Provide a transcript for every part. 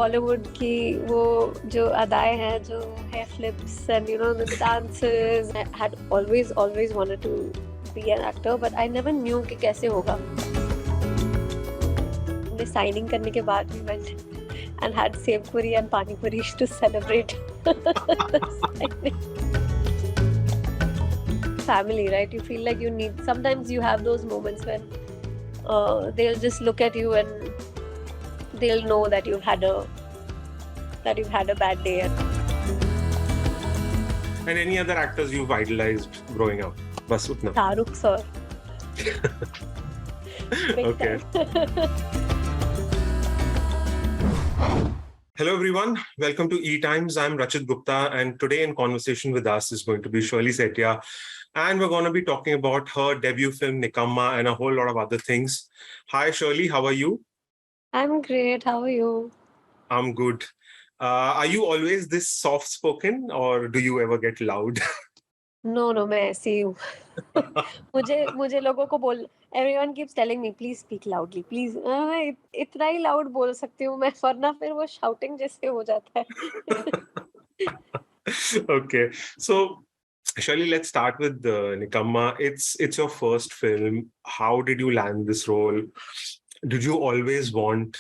Bollywood की वो जो अदाएं हैं, जो hair flips and the dances. I had always wanted to be an actor, but I never knew कि कैसे होगा. हमने signing करने के बाद we went and had sev puri and pani puri to celebrate the signing. Family, right? You feel like you need. Sometimes you have those moments when they'll just look at you and they'll know that you've had a bad day. And any other actors you've idolized growing up? Bas utna. Rukh sir. Okay. Hello everyone, welcome to ETimes. I'm Rachit Gupta, and today in conversation with us is going to be Shirley Setia, and we're going to be talking about her debut film Nikamma and a whole lot of other things. Hi Shirley, how are you? I'm great. How are you? I'm good. Are you always this soft-spoken, or do you ever get loud? No, मैं ऐसी हूँ. मुझे लोगों को बोल. Everyone keeps telling me, please speak loudly, please. मैं इतना ही loud बोल सकती हूँ मैं, वरना फिर वो shouting जैसे हो जाता है. Okay, so Shirley, let's start with Nikamma. It's your first film. How did you land this role? Did you always want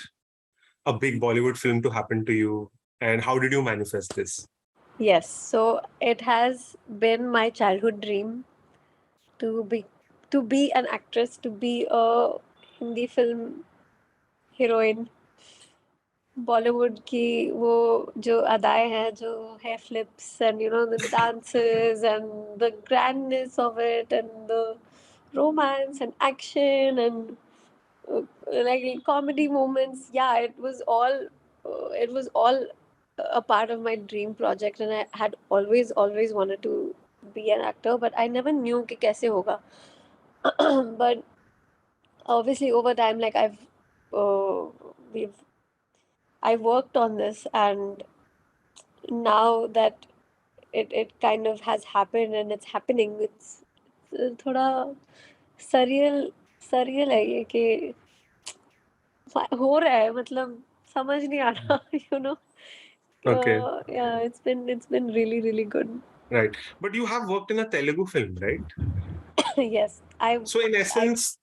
a big Bollywood film to happen to you? And how did you manifest this? Yes, so it has been my childhood dream to be an actress, to be a Hindi film heroine. Bollywood की वो जो अदाएं हैं, जो hair flips and the dances and the grandness of it and the romance and action and like comedy moments. Yeah, it was all a part of my dream project, and I had always wanted to be an actor, but I never knew कि कैसे होगा. But obviously over time, like I worked on this, and now that it kind of has happened and it's happening, it's थोड़ा surreal है ये कि हो रहा है, मतलब समझ नहीं आ रहा. Okay. Yeah, it's been really good. Right. But you have worked in a Telugu film, right? Yes, So in essence,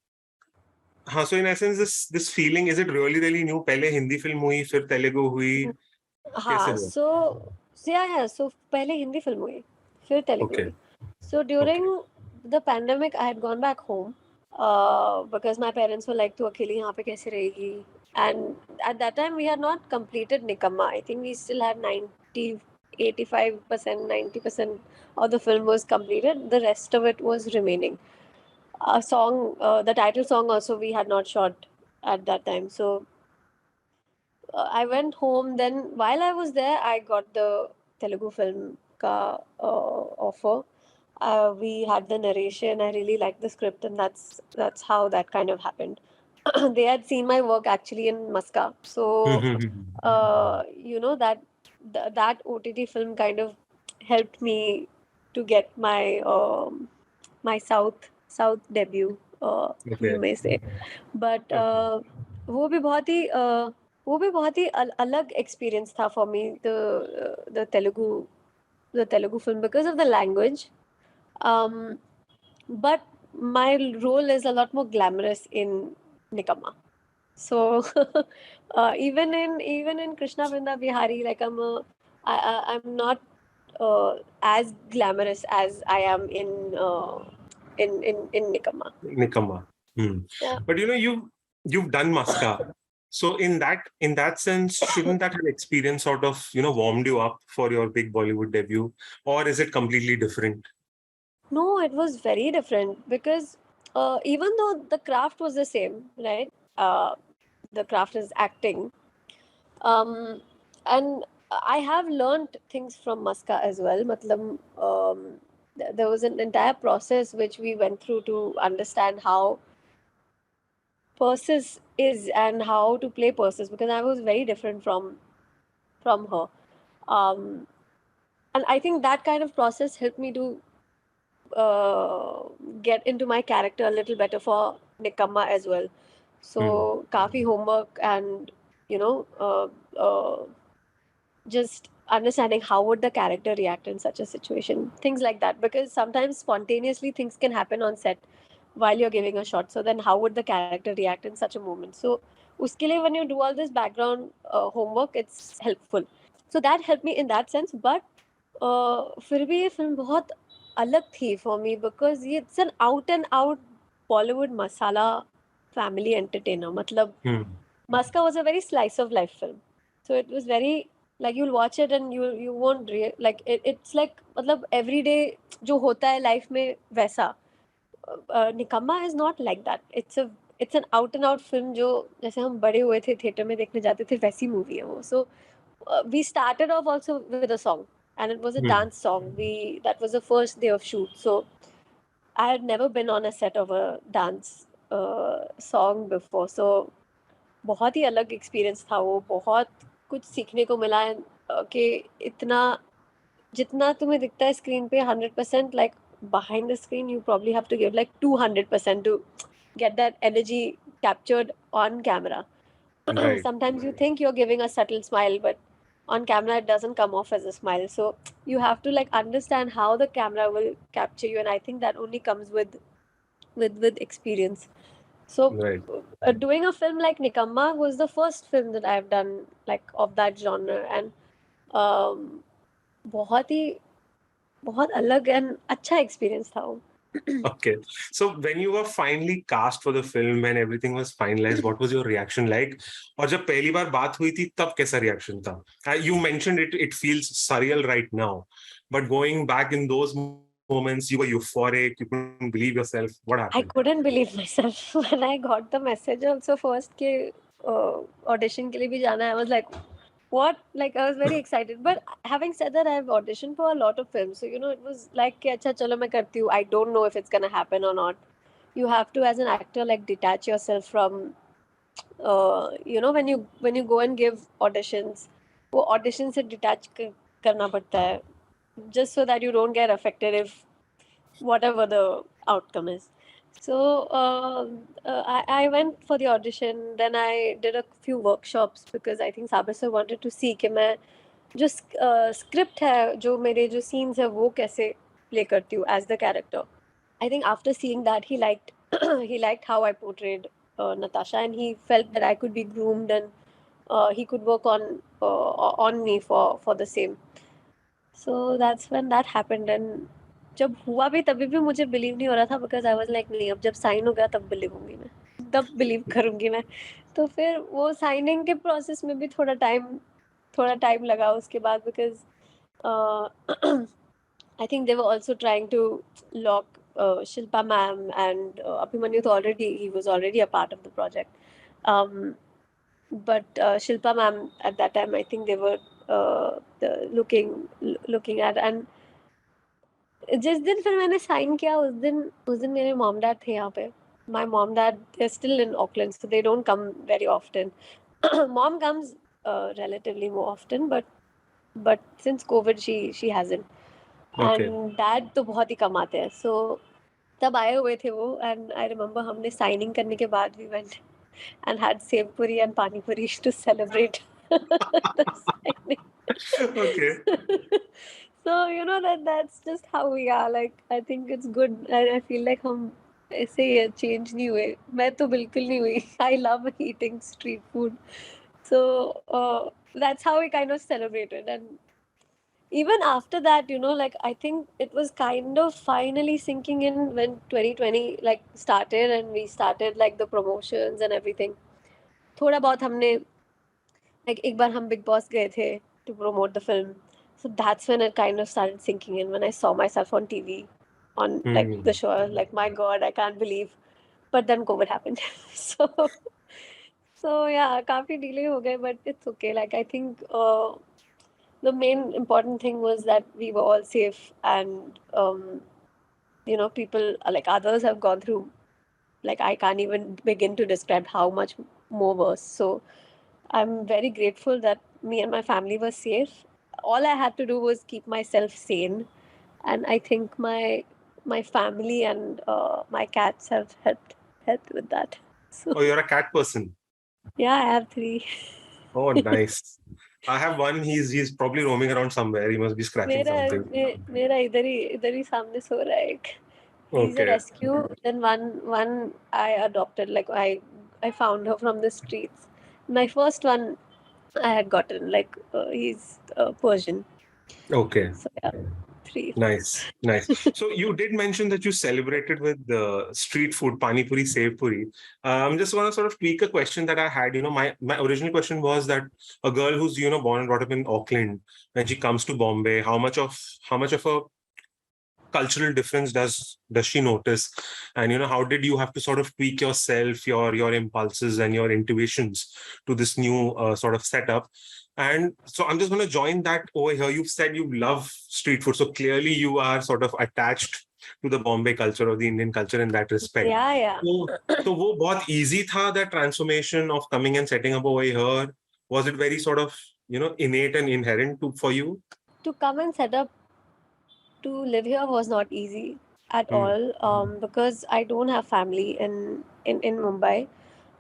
this feeling, is it really new? पहले हिंदी फिल्म हुई, फिर तेलुगु हुई, कैसे हुआ? So पहले हिंदी फिल्म हुई, फिर तेलुगु हुई. So during the pandemic, I had gone back home because my parents were like, "तू अकेली यहाँ पे कैसे रहेगी?" And at that time, we had not completed Nikamma. I think we still had 85%, 90% of the film was completed. The rest of it was remaining. The title song also we had not shot at that time. So I went home. Then while I was there, I got the Telugu film ka offer. We had the narration. I really liked the script, and that's how that kind of happened. They had seen my work actually in Muscat, so that OTT film kind of helped me to get my South debut, you may say. But वो भी बहुत ही अलग experience था for me, the Telugu film, because of the language. But my role is a lot more glamorous in Nikamma. So even in Krishna Vrinda Bihari, like I'm not as glamorous as I am in Nikamma. Nikamma. Yeah. But you've done Muscat. So in that sense, shouldn't that have experience sort of warmed you up for your big Bollywood debut, or is it completely different? No, it was very different because even though the craft was the same, right? The craft is acting, and I have learned things from Muscat as well. Matlab, there was an entire process which we went through to understand how Persis is and how to play Persis, because I was very different from her, and I think that kind of process helped me to get into my character a little better for Nikamma as well. So काफी homework and you know, just understanding how would the character react in such a situation, things like that, because sometimes spontaneously things can happen on set while you're giving a shot. So then how would the character react in such a moment? So uske liye, when you do all this background homework, it's helpful. So that helped me in that sense. But फिर भी ये film बहुत अलग थी for me, because it's an out and out Bollywood masala family entertainer. मतलब Hmm. Maska was a very slice of life film. So it was very, like, you'll watch it and you won't like it's like मतलब everyday जो होता है life में वैसा. Nikamma is not like that. It's an out and out film जो जैसे हम बड़े हुए थे थिएटर में देखने जाते थे वैसी मूवी है वो. So we started off also with a song, and it was a Hmm. dance song. That was the first day of shoot. So I had never been on a set of a dance song before. So बहुत ही अलग experience था वो. बहुत कुछ सीखने को मिला है कि इतना जितना तुम्हें दिखता है स्क्रीन पे 100%, like behind the screen you probably have to give like 200% to get that energy captured on camera. Right. Sometimes you think you're giving a subtle smile, but on camera it doesn't come off as a smile. So you have to like understand how the camera will capture you, and I think that only comes with experience. So, Right. doing a film like Nikamma was the first film that I've done like of that genre, and um, बहुत ही बहुत अलग and अच्छा experience था वो. Okay. So when you were finally cast for the film and everything was finalized, what was your reaction like? और जब पहली बार बात हुई थी तब कैसा reaction था? You mentioned it feels surreal right now, but going back in those moments, you were euphoric, you couldn't believe yourself. What I happened? couldn't believe myself when I got the message also first कि audition के लिए भी जाना है. I was like, what? Like I was very excited. But having said that, I've auditioned for a lot of films, so it was like कि अच्छा चलो मैं करती हूँ. I don't know if it's gonna happen or not. You have to, as an actor, like detach yourself from when you go and give auditions, वो audition से detach करना पड़ता है, just so that you don't get affected if whatever the outcome is. So I went for the audition. Then I did a few workshops because I think Saber sir wanted to see कि मैं जो script है, जो मेरे जो scenes है वो कैसे play करती हूँ as the character. I think after seeing that, he liked he liked how I portrayed Natasha, and he felt that I could be groomed, and he could work on me for the same. So that's when that happened. And जब हुआ भी तभी भी मुझे believe नहीं हो रहा था, बिकॉज आई वाज लाइक नहीं, अब जब साइन हो गया तब बिलीव होंगी मैं, तब बिलीव करूंगी मैं. तो फिर वो साइनिंग के प्रोसेस में भी थोड़ा टाइम लगा उसके बाद, because I think they were also trying to lock Shilpa ma'am and Abhimanyu. He was already a part of the project. Um, but Shilpa ma'am at that time, I think they were looking at. And जिस दिन फिर मैंने sign किया, उस दिन मेरे mom dad थे यहाँ पे. My mom dad, they're still in Auckland, so they don't come very often. Mom comes relatively more often, but since COVID she hasn't. Okay. And dad तो बहुत ही कम आते हैं. सो तब आए हुए थे वो, एंड आई रिमेम्बर हमने साइनिंग करने के बाद we went and had sev puri and pani puri to celebrate the signing. Okay. So that's just how we are. Like I think it's good, and I feel like हम ऐसे ही चेंज नहीं हुए. मैं तो बिल्कुल नहीं हुई. I love eating street food. So that's how we kind of celebrated. And even after that, like I think it was kind of finally sinking in when 2020 like started, and we started like the promotions and everything. थोड़ा बहुत हमने, like एक बार हम big boss गए थे to promote the film. So that's when it kind of started sinking in, when I saw myself on TV on like the Hmm. show. I was like, my god, I can't believe. But then COVID happened. So yeah, काफी delay हो गए, but it's okay. Like I think the main important thing was that we were all safe, and people like others have gone through, like I can't even begin to describe how much more worse. So I'm very grateful that me and my family were safe. All I had to do was keep myself sane, and I think my family and my cats have helped with that. So Oh, you're a cat person. yeah, I have three. Oh, nice. I have one. He's probably roaming around somewhere. He must be scratching मेरा something. मेरा इधर ही सामने सो रहा है एक. He's a Okay. rescue. Then one I adopted. Like I found her from the streets. My first one I had gotten. Like he's Persian. Okay. So yeah, three. Nice. Nice. So you did mention that you celebrated with the street food, pani puri, sev puri. Just want to sort of tweak a question that I had. My original question was that a girl who's born and brought up in Auckland, when she comes to Bombay, how much of a cultural difference does she notice, and how did you have to sort of tweak yourself, your impulses and your intuitions to this new sort of setup? And so I'm just going to join that over here. You've said you love street food, so clearly you are sort of attached to the Bombay culture or the Indian culture in that respect. Yeah, yeah. So वो बहुत easy था, that transformation of coming and setting up over here? Was it very sort of innate and inherent for you? To come and set up to live here was not easy at Hmm. all, because I don't have family in Mumbai.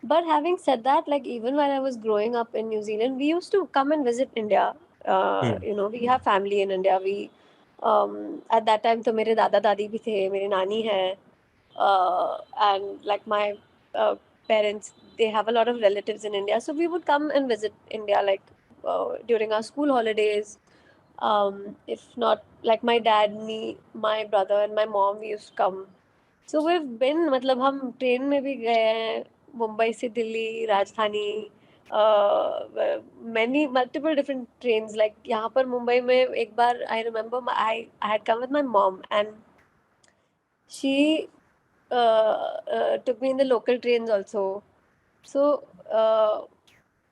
But having said that, like even when I was growing up in New Zealand, we used to come and visit India. Hmm. We have family in India. We at that time, तो मेरे दादा दादी भी थे, मेरी नानी है, and like my uh, parents, they have a lot of relatives in India. So we would come and visit India like during our school holidays. If not, like my dad, me, my brother, and my mom, we used to come. So we've been, मतलब हम train में भी गए हैं, मुंबई से दिल्ली, राजधानी, many multiple different trains. Like यहाँ पर मुंबई में एक बार I remember I had come with my mom, and she took me in the local trains also. So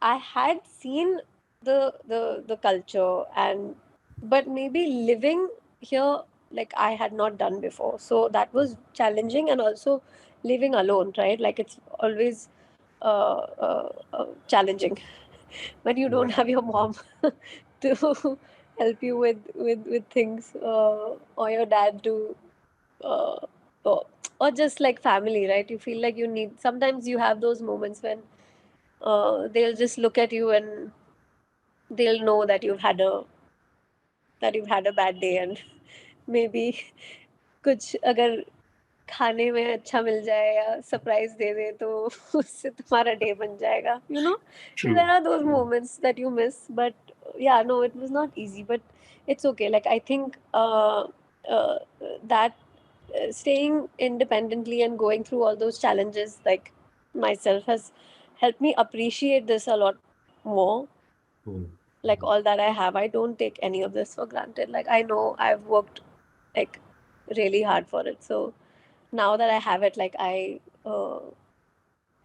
I had seen the culture, and but maybe living here, like I had not done before. So that was challenging, and also living alone, right? Like it's always challenging when you don't Right. have your mom to help you with things, or your dad to uh, or just like family, right? You feel like you need, sometimes you have those moments when they'll just look at you and they'll know that you've had a bad day, and maybe कुछ अगर खाने में अच्छा मिल जाए या surprise दे दे तो उससे तुम्हारा डे बन जाएगा, True. there are those moments that you miss. But yeah, no, it was not easy, but it's okay. Like I think uh, that staying independently and going through all those challenges, like myself, has helped me appreciate this a lot more. Hmm. Like all that I have, I don't take any of this for granted. Like I know I've worked like really hard for it. So now that I have it, like I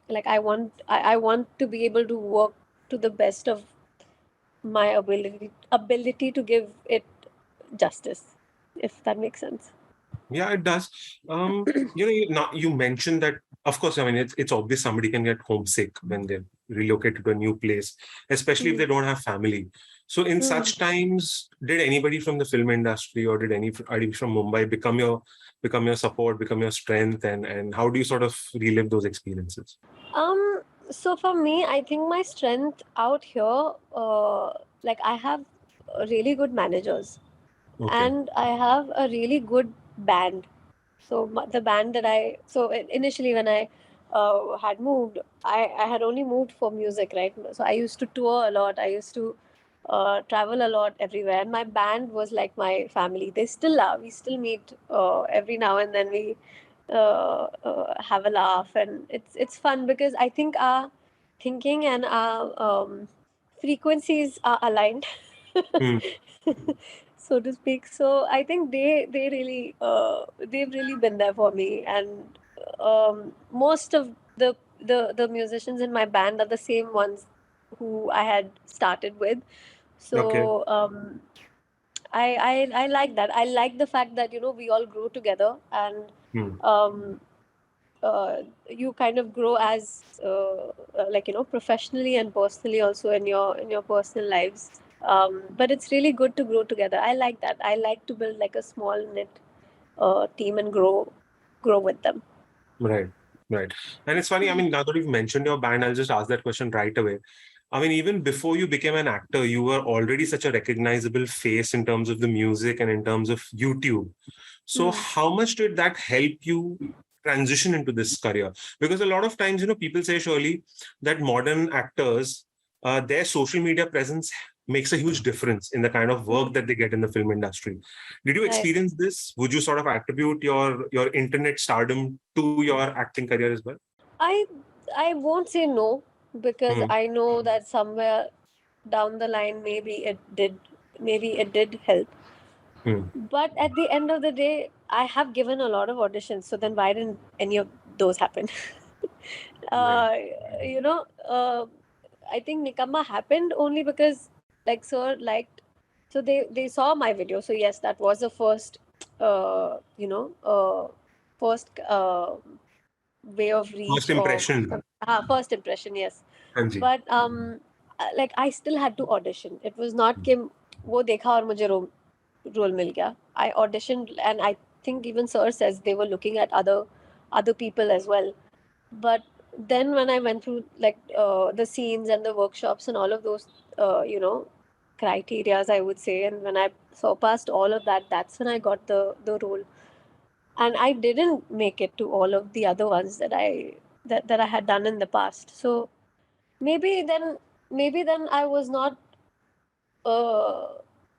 want to be able to work to the best of my ability to give it justice, if that makes sense. Yeah, it does. You mentioned that, of course, I mean, it's obvious somebody can get homesick when they're relocated to a new place, especially if Hmm. they don't have family. So, in Hmm. such times, did anybody from the film industry or did anybody from Mumbai become your support, become your strength, and how do you sort of relive those experiences? So for me, I think my strength out here, like I have really good managers, Okay. and I have a really good band. So the band that initially when I had moved, I had only moved for music, right? So I used to tour a lot. I used to travel a lot everywhere, and my band was like my family. They still are. We still meet every now and then. We have a laugh, and it's fun because I think our thinking and our frequencies are aligned. Hmm. So to speak. So I think they've really been there for me, and most of the musicians in my band are the same ones who I had started with. Okay. So I like that. I like the fact that we all grow together, and Hmm. um, you kind of grow as like professionally and personally also in your personal lives. But it's really good to grow together. I like that. I like to build like a small knit team and grow with them. Right. Right. And it's funny. I mean, now that you've mentioned your band, I'll just ask that question right away. I mean, even before you became an actor, you were already such a recognizable face in terms of the music and in terms of YouTube. So Hmm. how much did that help you transition into this career? Because a lot of times, people say, Shirley, that modern actors, their social media presence makes a huge difference in the kind of work Hmm. that they get in the film industry. Did you Right. experience this? Would you sort of attribute your internet stardom to your acting career as well? I I won't say no, because Hmm. I know that somewhere down the line maybe it did help. Hmm. But at the end of the day, I have given a lot of auditions, so then why didn't any of those happen? Right. uh, you know, I think Nikamma happened only because, like, sir liked, so they saw my video. So yes, that was the first, first way of First reach, or impression. first impression. Yes, Hanji. but like I still had to audition. It was not कि वो देखा और मुझे role मिल गया. I auditioned, and I think even sir says they were looking at other people as well. But then when I went through, like, the scenes and the workshops and all of those, criterias, I would say, and when I surpassed all of that, that's when I got the role. And I didn't make it to all of the other ones that I had done in the past. So maybe then maybe then I was not uh,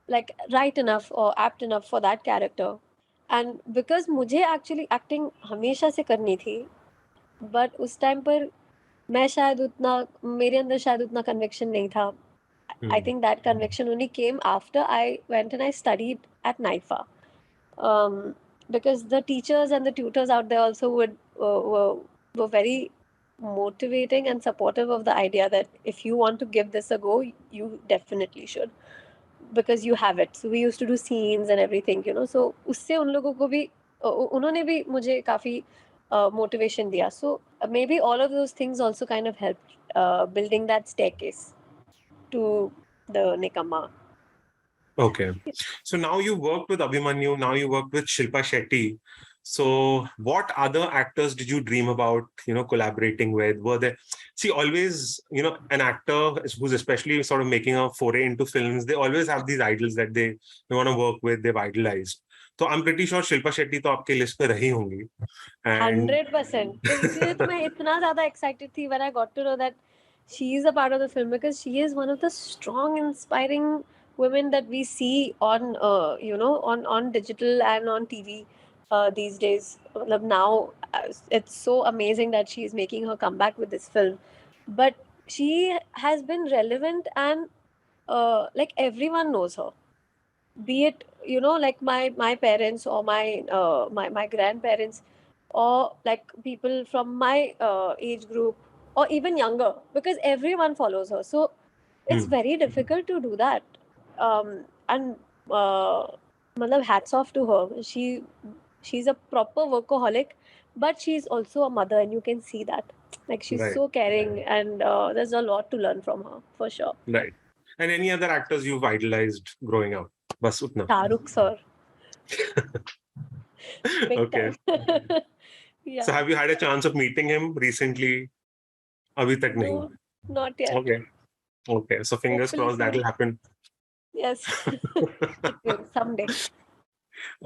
like right enough or apt enough for that character. And because मुझे actually acting हमेशा से करनी थी, but उस time पर मैं शायद उतना मेरे अंदर शायद उतना conviction नहीं था. I Hmm. think that conviction only came after I went and I studied at NIFA. um, because the teachers and the tutors out there also were very motivating and supportive of the idea that if you want to give this a go, you definitely should, because you have it. So we used to do scenes and everything, so उससे उन लोगों को भी उन्होंने भी मुझे काफी motivation दिया. So maybe all of those things also kind of helped building that staircase to the Nikamma. Okay. So now you worked with Abhimanyu, now you worked with Shilpa Shetty. So what other actors did you dream about, collaborating with? Were there, see, always, an actor who's especially sort of making a foray into films, they always have these idols that they want to work with, they've idolized. So I'm pretty sure Shilpa Shetty to आपके list पे रही होंगी. And 100%. तो इसीलिए तो मैं इतना ज़्यादा excited थी when I got to know that she is a part of the film, because she is one of the strong, inspiring women that we see on, on digital and on TV these days. मतलब now, it's so amazing that she is making her comeback with this film. But she has been relevant, and like everyone knows her, be it, like my parents, or my grandparents, or like people from my age group, or even younger, because everyone follows her. So it's hmm, very difficult to do that. And matlab, hats off to her. She's a proper workaholic, but she's also a mother, and you can see that, like, she's right, so caring, and there's a lot to learn from her, for sure. right. And any other actors you've idolized growing up? Bas utna. Shahrukh sir, big Okay. time. So Yeah. have you had a chance of meeting him recently? अभी तक नहीं. No, not yet. Okay. Okay. So fingers Hopefully crossed that'll soon. happen. Yes. Someday.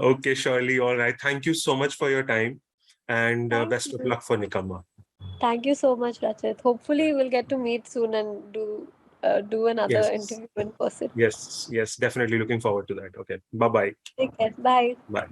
Okay, Shirley. All right. Thank you so much for your time, and Thank best of you. luck for Nikamma. Thank you so much, Rachit. Hopefully we'll get to meet soon and do another Yes. interview in person. Yes. Yes. Definitely looking forward to that. Okay. Bye-bye. Take care. Bye. Bye.